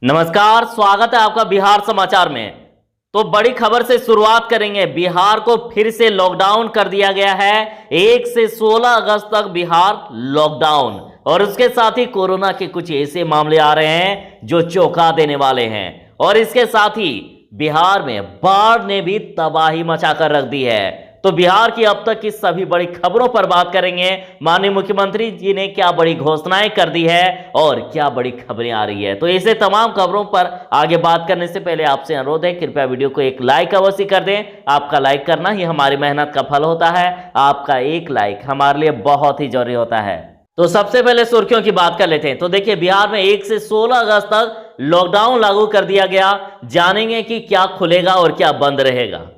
नमस्कार, स्वागत है आपका बिहार समाचार में। तो बड़ी खबर से शुरुआत करेंगे। बिहार को फिर से लॉकडाउन कर दिया गया है। 1 से 16 अगस्त तक बिहार लॉकडाउन, और उसके साथ ही कोरोना के कुछ ऐसे मामले आ रहे हैं जो चौंका देने वाले हैं। और इसके साथ ही बिहार में बाढ़ ने भी तबाही मचाकर रख दी है। तो बिहार की अब तक की सभी बड़ी खबरों पर बात करेंगे। माननीय मुख्यमंत्री जी ने क्या बड़ी घोषणाएं कर दी है और क्या बड़ी खबरें आ रही है। तो ऐसे तमाम खबरों पर आगे बात करने से पहले आपसे अनुरोध है, कृपया वीडियो को एक लाइक अवश्य कर दें। आपका लाइक करना ही हमारी मेहनत का फल होता है। आपका एक लाइक हमारे लिए बहुत ही जरूरी होता है। तो सबसे पहले सुर्खियों की बात कर लेते हैं। तो देखिए, बिहार में 1 से 16 अगस्त तक लॉकडाउन लागू कर दिया गया। जानेंगे कि क्या खुलेगा और क्या बंद रहेगा।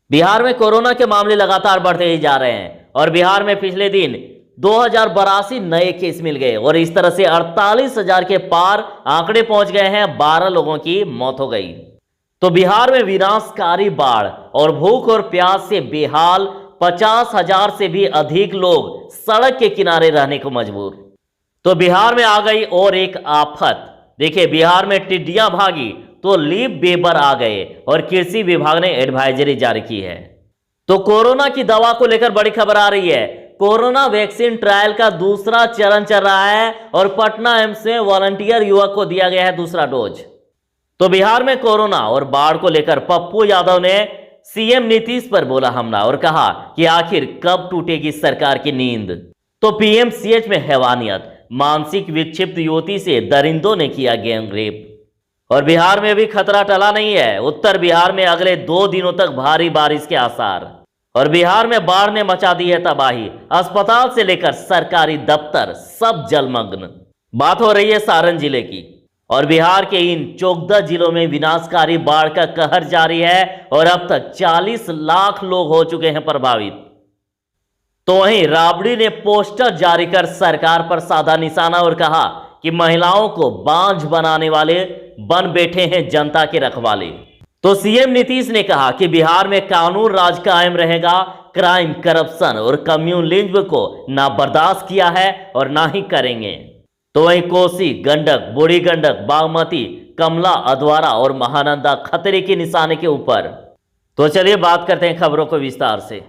बिहार में कोरोना के मामले लगातार बढ़ते ही जा रहे हैं और बिहार में पिछले दिन 2082 नए केस मिल गए और इस तरह से 48,000 के पार आंकड़े पहुंच गए हैं। 12 लोगों की मौत हो गई। तो बिहार में विनाशकारी बाढ़ और भूख और प्यास से बेहाल 50,000 से भी अधिक लोग सड़क के किनारे रहने को मजबूर। तो बिहार में आ गई और एक आफत। देखिए, बिहार में टिड्डियां भागी तो लीप बेबर आ गए और कृषि विभाग ने एडवाइजरी जारी की है। तो कोरोना की दवा को लेकर बड़ी खबर आ रही है। कोरोना वैक्सीन ट्रायल का दूसरा चरण चल रहा है और पटना एम्स में वॉलंटियर युवक को दिया गया है दूसरा डोज। तो बिहार में कोरोना और बाढ़ को लेकर पप्पू यादव ने सीएम नीतीश पर बोला हमला और कहा कि आखिर कब टूटेगी सरकार की नींद। तो पीएमसीएच में हैवानियत, मानसिक विक्षिप्त युवती से दरिंदों ने किया गैंगरेप। और बिहार में भी खतरा टला नहीं है। उत्तर बिहार में अगले 2 दिनों तक भारी बारिश के आसार। और बिहार में बाढ़ ने मचा दी है तबाही। अस्पताल से लेकर सरकारी दफ्तर सब जलमग्न। बात हो रही है सारण जिले की। और बिहार के इन 14 जिलों में विनाशकारी बाढ़ का कहर जारी है और अब तक 40 लाख लोग हो चुके हैं प्रभावित। तो वहीं राबड़ी ने पोस्टर जारी कर सरकार पर साधा निशाना और कहा कि महिलाओं को बांझ बनाने वाले बन बैठे हैं जनता के रखवाले। तो सीएम नीतीश ने कहा कि बिहार में कानून राज कायम रहेगा। क्राइम, करप्शन और कम्युनलिज्म को ना बर्दाश्त किया है और ना ही करेंगे। तो वहीं कोसी, गंडक, बूढ़ी गंडक, बागमती, कमला, अधवारा और महानंदा खतरे के निशाने के ऊपर। तो चलिए बात करते हैं खबरों को विस्तार से।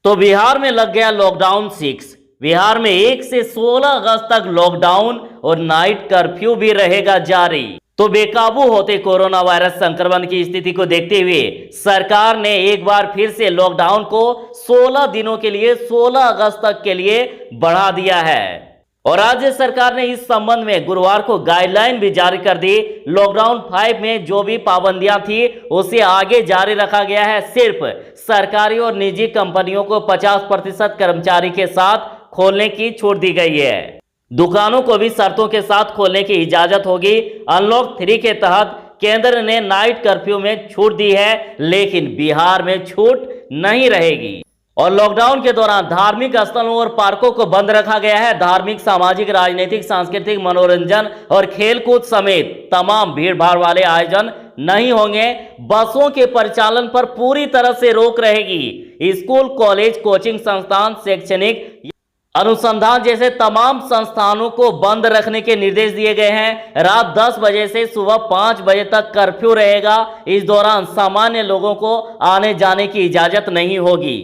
तो बिहार में लग गया लॉकडाउन 6। बिहार में 1 से 16 अगस्त तक लॉकडाउन और नाइट कर्फ्यू भी रहेगा जारी। तो बेकाबू होते कोरोना वायरस संक्रमण की स्थिति को देखते हुए सरकार ने एक बार फिर से लॉकडाउन को 16 दिनों के लिए 16 अगस्त तक के लिए बढ़ा दिया है। और राज्य सरकार ने इस संबंध में गुरुवार को गाइडलाइन भी जारी कर दी। लॉकडाउन 5 में जो भी पाबंदियां थी उसे आगे जारी रखा गया है। सिर्फ सरकारी और निजी कंपनियों को 50% कर्मचारी के साथ खोलने की छूट दी गई है। दुकानों को भी शर्तों के साथ खोलने की इजाजत होगी। अनलॉक 3 के तहत केंद्र ने नाइट कर्फ्यू में छूट दी है, लेकिन बिहार में छूट नहीं रहेगी। और लॉकडाउन के दौरान धार्मिक स्थलों और पार्कों को बंद रखा गया है। धार्मिक, सामाजिक, राजनीतिक, सांस्कृतिक, मनोरंजन और खेलकूद समेत तमाम भीड़ भाड़ वाले आयोजन नहीं होंगे। बसों के परिचालन पर पूरी तरह से रोक रहेगी। स्कूल, कॉलेज, कोचिंग संस्थान, शैक्षणिक अनुसंधान जैसे तमाम संस्थानों को बंद रखने के निर्देश दिए गए हैं। रात 10 बजे से सुबह 5 बजे तक कर्फ्यू रहेगा। इस दौरान सामान्य लोगों को आने जाने की इजाजत नहीं होगी।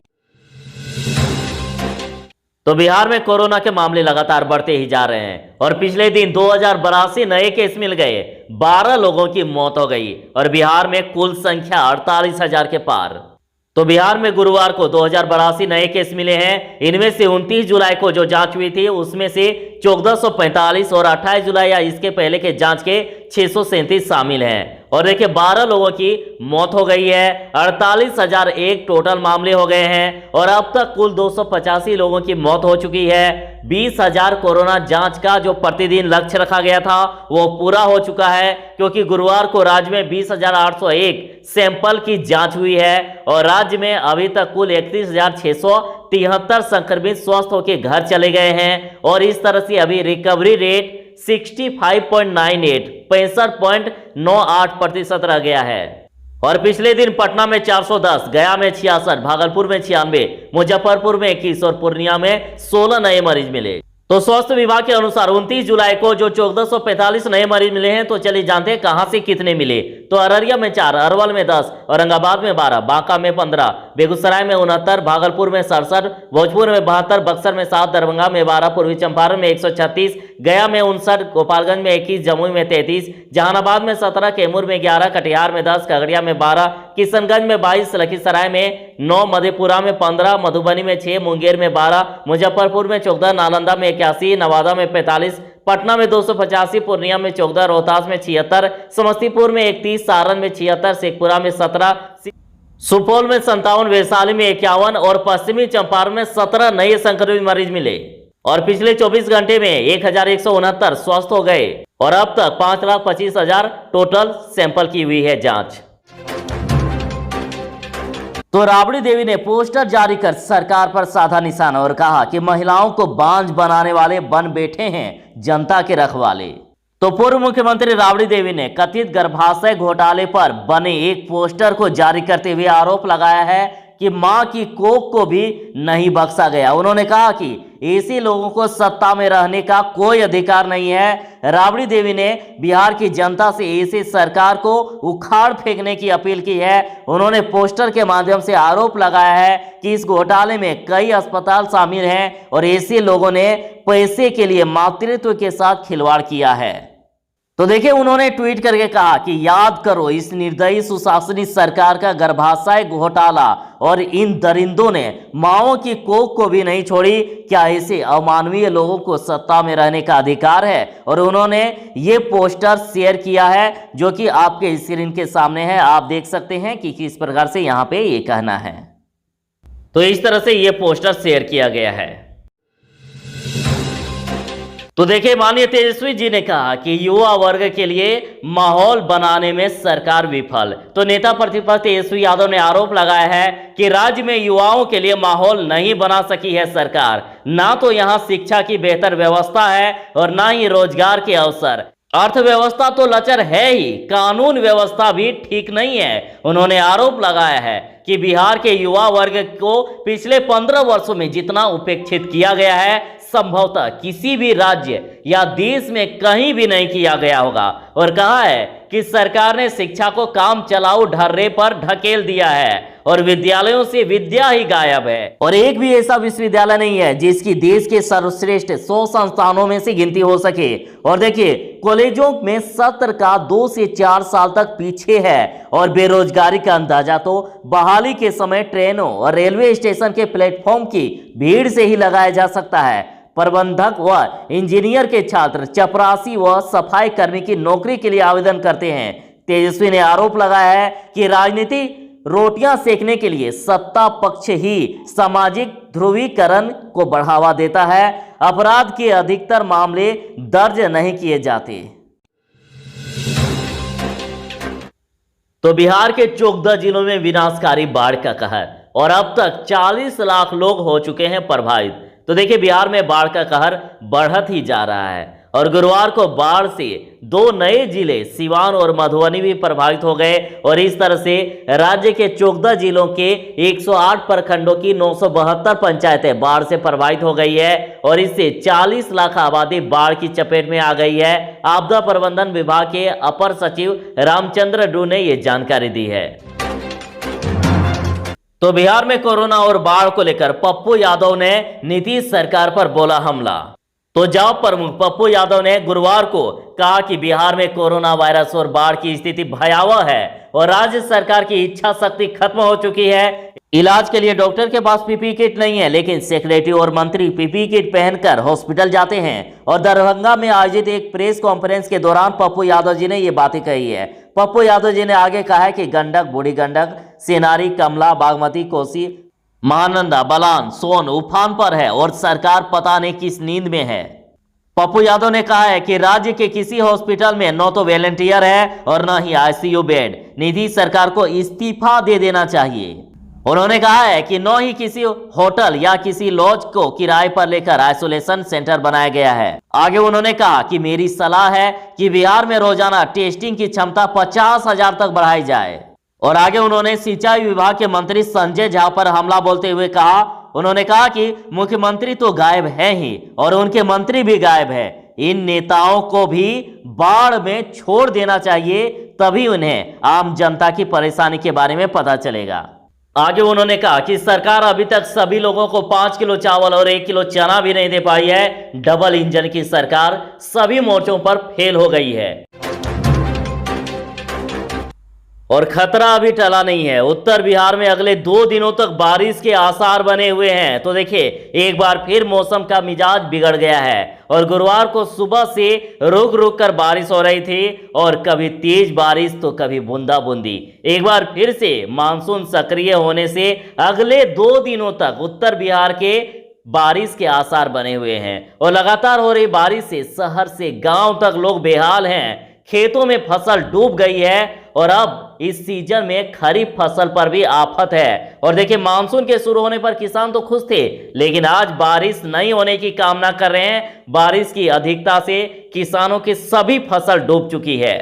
तो बिहार में कोरोना के मामले लगातार बढ़ते ही जा रहे हैं और पिछले दिन 2082 नए केस मिल गए। 12 लोगों की मौत हो गई और बिहार में कुल संख्या 48,000 के पार। तो बिहार में गुरुवार को 2082 नए केस मिले हैं। इनमें से 29 जुलाई को जो जांच हुई थी उसमें से 1445 और 28 जुलाई या इसके पहले के जांच के 637 शामिल हैं। और देखिए, 12 लोगों की मौत हो गई है। 48,001 टोटल मामले हो गए हैं और अब तक कुल 285 लोगों की मौत हो चुकी है। 20,000 कोरोना जांच का जो प्रतिदिन लक्ष्य रखा गया था वो पूरा हो चुका है, क्योंकि गुरुवार को राज्य में 20,801 सैंपल की जांच हुई है और राज्य में अभी तक कुल 31,673 संक्रमित स्वस्थ होकर घर चले गए हैं। और इस तरह से अभी रिकवरी रेट 65.98 65.98% रह गया है। और पिछले दिन पटना में 410, गया में 66, भागलपुर में 96, मुजफ्फरपुर में 21 और पूर्णिया में 16 नए मरीज मिले। तो स्वास्थ्य विभाग के अनुसार 29 जुलाई को जो 1445 नए मरीज मिले हैं, तो चलिए जानते हैं कहां से कितने मिले। तो अररिया में 4, अरवल में 10, औरंगाबाद में 12, बांका में 15, बेगूसराय में 69, भागलपुर में 67, भोजपुर में 72, बक्सर में 7, दरभंगा में 12, पूर्वी चंपारण में 136, गया में 59, गोपालगंज में 21, जमुई में 33, जहानाबाद में 17, कैमूर में 11, कटिहार में 10, खगड़िया में 12, किशनगंज में 22, लखीसराय में 9, मधेपुरा में 15, मधुबनी में 6, मुंगेर में 12, मुजफ्फरपुर में 14, नालंदा में 81, नवादा में 45, पटना में 285, पूर्णिया में 14, रोहतास में 76, समस्तीपुर में 31, सारण में 76, शेखपुरा में 17, सुपौल में 57, वैशाली में 51 और पश्चिमी चंपारण में 17 नए संक्रमित मरीज मिले। और पिछले 24 घंटे में 1169 स्वस्थ हो गए और अब तक 5,25,000 टोटल सैंपल की हुई है जांच। तो राबड़ी देवी ने पोस्टर जारी कर सरकार पर साधा निशाना और कहा कि महिलाओं को बांझ बनाने वाले बन बैठे हैं जनता के रखवाले। तो पूर्व मुख्यमंत्री राबड़ी देवी ने कथित गर्भाशय घोटाले पर बने एक पोस्टर को जारी करते हुए आरोप लगाया है कि मां की कोख को भी नहीं बख्शा गया। उन्होंने कहा कि ऐसे लोगों को सत्ता में रहने का कोई अधिकार नहीं है। राबड़ी देवी ने बिहार की जनता से ऐसे सरकार को उखाड़ फेंकने की अपील की है। उन्होंने पोस्टर के माध्यम से आरोप लगाया है कि इस घोटाले में कई अस्पताल शामिल हैं और ऐसे लोगों ने पैसे के लिए मातृत्व के साथ खिलवाड़ किया है। तो देखिए, उन्होंने ट्वीट करके कहा कि याद करो इस निर्दयी सुशासनित सरकार का गर्भाशय घोटाला और इन दरिंदों ने माओं की कोख को भी नहीं छोड़ी। क्या ऐसे अमानवीय लोगों को सत्ता में रहने का अधिकार है? और उन्होंने ये पोस्टर शेयर किया है जो कि आपके स्क्रीन के सामने है। आप देख सकते हैं कि किस प्रकार से यहाँ पे ये कहना है। तो इस तरह से ये पोस्टर शेयर किया गया है। तो देखिए, माननीय तेजस्वी जी ने कहा कि युवा वर्ग के लिए माहौल बनाने में सरकार विफल। तो नेता प्रतिपक्ष तेजस्वी यादव ने आरोप लगाया है कि राज्य में युवाओं के लिए माहौल नहीं बना सकी है सरकार। ना तो यहां शिक्षा की बेहतर व्यवस्था है और ना ही रोजगार के अवसर। अर्थव्यवस्था तो लचर है ही, कानून व्यवस्था भी ठीक नहीं है। उन्होंने आरोप लगाया है कि बिहार के युवा वर्ग को पिछले 15 वर्षों में जितना उपेक्षित किया गया है, संभवतः किसी भी राज्य या देश में कहीं भी नहीं किया गया होगा। और कहा है कि सरकार ने शिक्षा को काम चलाऊ ढर्रे पर ढकेल दिया है और विद्यालयों से विद्या ही गायब है। और एक भी ऐसा विश्वविद्यालय नहीं है जिसकी देश के सर्वश्रेष्ठ 100 संस्थानों में से गिनती हो सके। और देखिए, कॉलेजों में सत्र का 2 से 4 साल तक पीछे है। और बेरोजगारी का अंदाजा तो बहाली के समय ट्रेनों और रेलवे स्टेशन के प्लेटफॉर्म की भीड़ से ही लगाया जा सकता है। प्रबंधक व इंजीनियर के छात्र चपरासी व सफाई कर्मी की नौकरी के लिए आवेदन करते हैं। तेजस्वी ने आरोप लगाया है कि राजनीति रोटियां सेकने के लिए सत्ता पक्ष ही सामाजिक ध्रुवीकरण को बढ़ावा देता है। अपराध के अधिकतर मामले दर्ज नहीं किए जाते। तो बिहार के 14 जिलों में विनाशकारी बाढ़ का कहर और अब तक 40 लाख लोग हो चुके हैं प्रभावित। तो देखिए, बिहार में बाढ़ का कहर बढ़त ही जा रहा है और गुरुवार को बाढ़ से 2 नए जिले सिवान और मधुबनी भी प्रभावित हो गए। और इस तरह से राज्य के 14 जिलों के 108 प्रखंडों की 972 पंचायतें बाढ़ से प्रभावित हो गई है और इससे 40 लाख आबादी बाढ़ की चपेट में आ गई है। आपदा प्रबंधन विभाग के अपर सचिव रामचंद्र डू ने यह जानकारी दी है। तो बिहार में कोरोना और बाढ़ को लेकर पप्पू यादव ने नीतीश सरकार पर बोला हमला। तो जॉब प्रमुख पप्पू यादव ने गुरुवार को कहा कि बिहार में कोरोना वायरस और बाढ़ की स्थिति भयावह है और राज्य सरकार की इच्छा शक्ति खत्म हो चुकी है। इलाज के लिए डॉक्टर के पास पीपीई किट नहीं है, लेकिन सेक्रेटरी और मंत्री पीपीई किट पहनकर हॉस्पिटल जाते हैं। और दरभंगा में आयोजित एक प्रेस कॉन्फ्रेंस के दौरान पप्पू यादव जी ने ये बातें कही है। पप्पू यादव जी ने आगे कहा है कि गंडक, बूढ़ी गंडक, सेनारी, कमला, बागमती, कोसी, महानंदा, बलान, सोन उफान पर है और सरकार पता नहीं किस नींद में है। पप्पू यादव ने कहा है कि राज्य के किसी हॉस्पिटल में न तो वॉलंटियर है और न ही आईसीयू बेड। नीतीश सरकार को इस्तीफा दे देना चाहिए। उन्होंने कहा है कि न ही किसी होटल या किसी लॉज को किराए पर लेकर आइसोलेशन सेंटर बनाया गया है। आगे उन्होंने कहा कि मेरी सलाह है कि बिहार में रोजाना टेस्टिंग की क्षमता 50,000 तक बढ़ाई जाए। और आगे उन्होंने सिंचाई विभाग के मंत्री संजय झा पर हमला बोलते हुए कहा, उन्होंने कहा कि मुख्यमंत्री तो गायब है ही और उनके मंत्री भी गायब है। इन नेताओं को भी बाढ़ में छोड़ देना चाहिए, तभी उन्हें आम जनता की परेशानी के बारे में पता चलेगा। आगे उन्होंने कहा कि सरकार अभी तक सभी लोगों को 5 किलो चावल और 1 किलो चना भी नहीं दे पाई है। डबल इंजन की सरकार सभी मोर्चों पर फेल हो गई है और खतरा अभी टला नहीं है। उत्तर बिहार में अगले 2 दिनों तक बारिश के आसार बने हुए हैं। तो देखिए, एक बार फिर मौसम का मिजाज बिगड़ गया है और गुरुवार को सुबह से रुक रुक कर बारिश हो रही थी और कभी तेज बारिश तो कभी बूंदाबूंदी। एक बार फिर से मानसून सक्रिय होने से अगले 2 दिनों तक उत्तर बिहार के बारिश के आसार बने हुए हैं और लगातार हो रही बारिश से शहर से गांव तक लोग बेहाल हैं। खेतों में फसल डूब गई है और अब इस सीजन में खरीफ फसल पर भी आफत है। और देखिए, मानसून के शुरू होने पर किसान तो खुश थे, लेकिन आज बारिश नहीं होने की कामना कर रहे हैं। बारिश की अधिकता से किसानों की सभी फसल डूब चुकी है।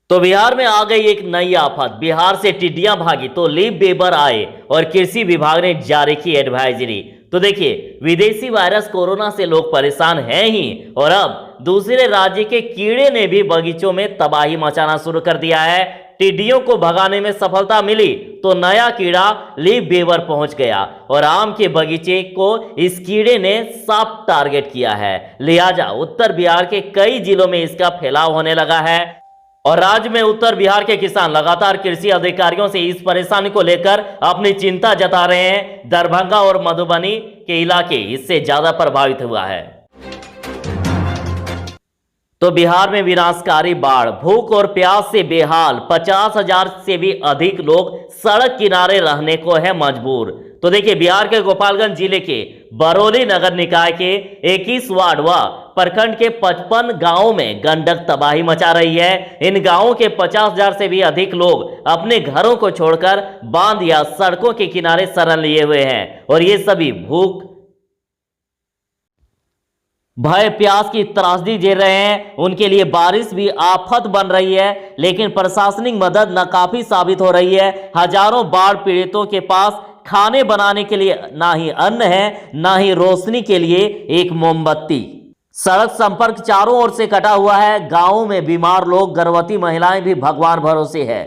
तो बिहार में आ गई एक नई आफत। बिहार से टिड्डियां भागी तो लीफ वेबर आए और कृषि विभाग ने जारी की एडवाइजरी। तो देखिए, विदेशी वायरस कोरोना से लोग परेशान हैं ही और अब दूसरे राज्य के कीड़े ने भी बगीचों में तबाही मचाना शुरू कर दिया है। टिड्डियों को भगाने में सफलता मिली तो नया कीड़ा लीफ वेबर पहुंच गया और आम के बगीचे को इस कीड़े ने साफ टारगेट किया है। लिहाजा उत्तर बिहार के कई जिलों में इसका फैलाव होने लगा है और राज्य में उत्तर बिहार के किसान लगातार कृषि अधिकारियों से इस परेशानी को लेकर अपनी चिंता जता रहे हैं। दरभंगा और मधुबनी के इलाके इससे ज्यादा प्रभावित हुआ है। तो बिहार में विनाशकारी बाढ़, भूख और प्यास से बेहाल 50,000 से भी अधिक लोग सड़क किनारे रहने को है मजबूर। तो देखिए, बिहार के गोपालगंज जिले के बरौली नगर निकाय के 21 वार्ड व प्रखंड के 55 गांवों में गंडक तबाही मचा रही है। इन गांवों के 50,000 से भी अधिक लोग अपने घरों को छोड़कर बांध या सड़कों के किनारे शरण लिए हुए हैं और ये सभी भूख, भय, प्यास की त्रासदी झेल रहे हैं। उनके लिए बारिश भी आफत बन रही है, लेकिन प्रशासनिक मदद नाकाफी साबित हो रही है। हजारों बाढ़ पीड़ितों के पास खाने बनाने के लिए ना ही अन्न है, ना ही रोशनी के लिए एक मोमबत्ती। सड़क संपर्क चारों ओर से कटा हुआ है। गांवों में बीमार लोग, गर्भवती महिलाएं भी भगवान भरोसे है।